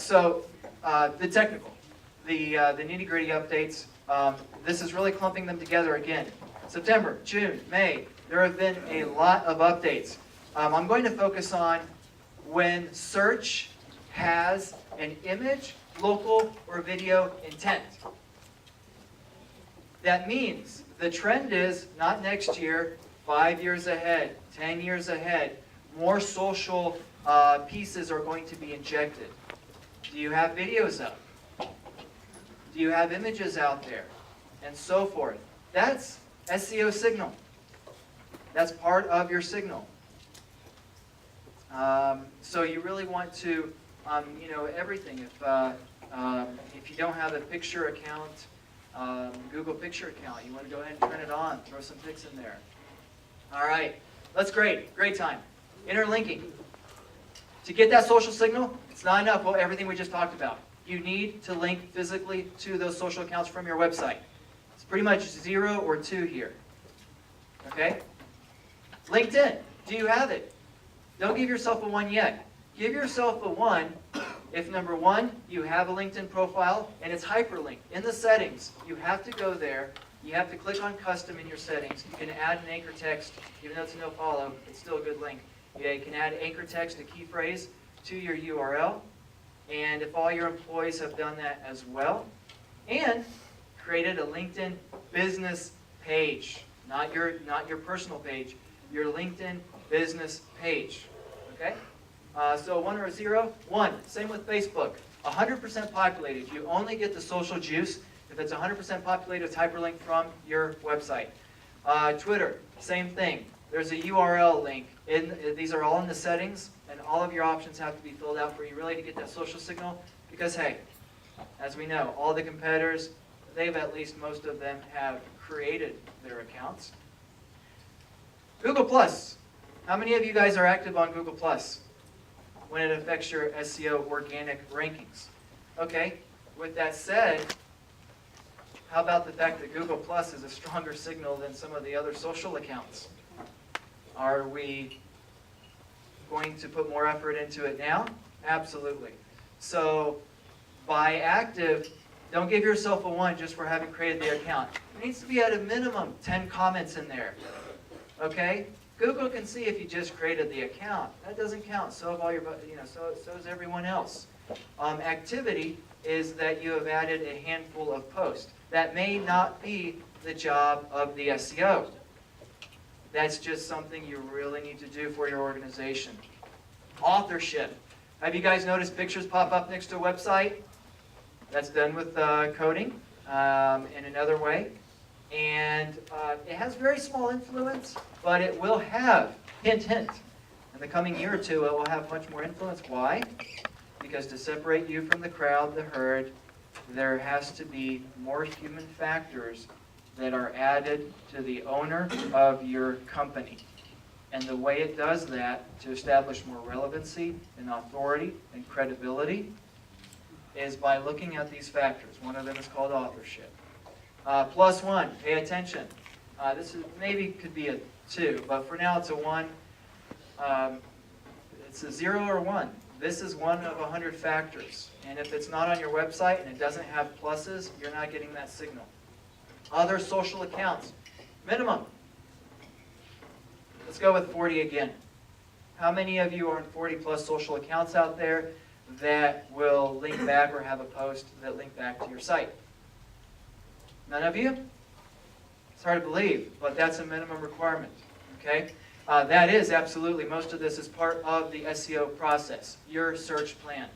The technical, the nitty-gritty updates, this is really clumping them together again. September, June, May, there have been a lot of updates. I'm going to focus on when search has an image, local, or video intent. That means the trend is not next year, 5 years ahead, 10 years ahead, more social pieces are going to be injected. Do you have videos up? Do you have images out there? And so forth. That's SEO signal. That's part of your signal. So you really want to, everything. If you don't have a picture account, Google Picture account, you want to go ahead and turn it on, throw some pics in there. All right, that's great. Great time. Interlinking. To get that social signal, it's not enough. Well, everything we just talked about. You need to link physically to those social accounts from your website. It's pretty much 0 or 2 here. Okay? LinkedIn. Do you have it? Don't give yourself a 1 yet. Give yourself a 1 if, number 1, you have a LinkedIn profile and it's hyperlinked. In the settings, you have to go there. You have to click on custom in your settings. You can add an anchor text. Even though it's a no follow, it's still a good link. Yeah, you can add anchor text, a key phrase, to your URL. And if all your employees have done that as well, and created a LinkedIn business page, not your personal page, your LinkedIn business page. Okay? So 1 or a 0? 1. Same with Facebook. 100% populated. You only get the social juice if it's 100% populated. It's hyperlinked from your website. Twitter, same thing. There's a URL link. These are all in the settings, and all of your options have to be filled out for you really to get that social signal. Because hey, as we know, all the competitors, most of them have created their accounts. Google Plus. How many of you guys are active on Google Plus when it affects your SEO organic rankings? Okay, with that said, how about the fact that Google Plus is a stronger signal than some of the other social accounts? Are we going to put more effort into it now? Absolutely. So, by active, don't give yourself a 1 just for having created the account. It needs to be at a minimum 10 comments in there. Okay? Google can see if you just created the account. That doesn't count. So have all your, so is everyone else. Activity is that you have added a handful of posts. That may not be the job of the SEO. That's just something you really need to do for your organization. Authorship. Have you guys noticed pictures pop up next to a website? That's done with coding in another way. And it has very small influence, but it will have, hint, hint, in the coming year or 2, it will have much more influence. Why? Because to separate you from the crowd, the herd, there has to be more human factors that are added to the owner of your company. And the way it does that, to establish more relevancy and authority and credibility, is by looking at these factors. One of them is called authorship. +1, pay attention. This is maybe could be a 2, but for now it's a 1. It's a 0 or 1. This is one of 100 factors. And if it's not on your website and it doesn't have pluses, you're not getting that signal. Other social accounts, minimum. Let's go with 40 again. How many of you are on 40 plus social accounts out there that will link back or have a post that link back to your site? None of you? It's hard to believe, but that's a minimum requirement. Okay? That is absolutely, most of this is part of the SEO process, your search plan.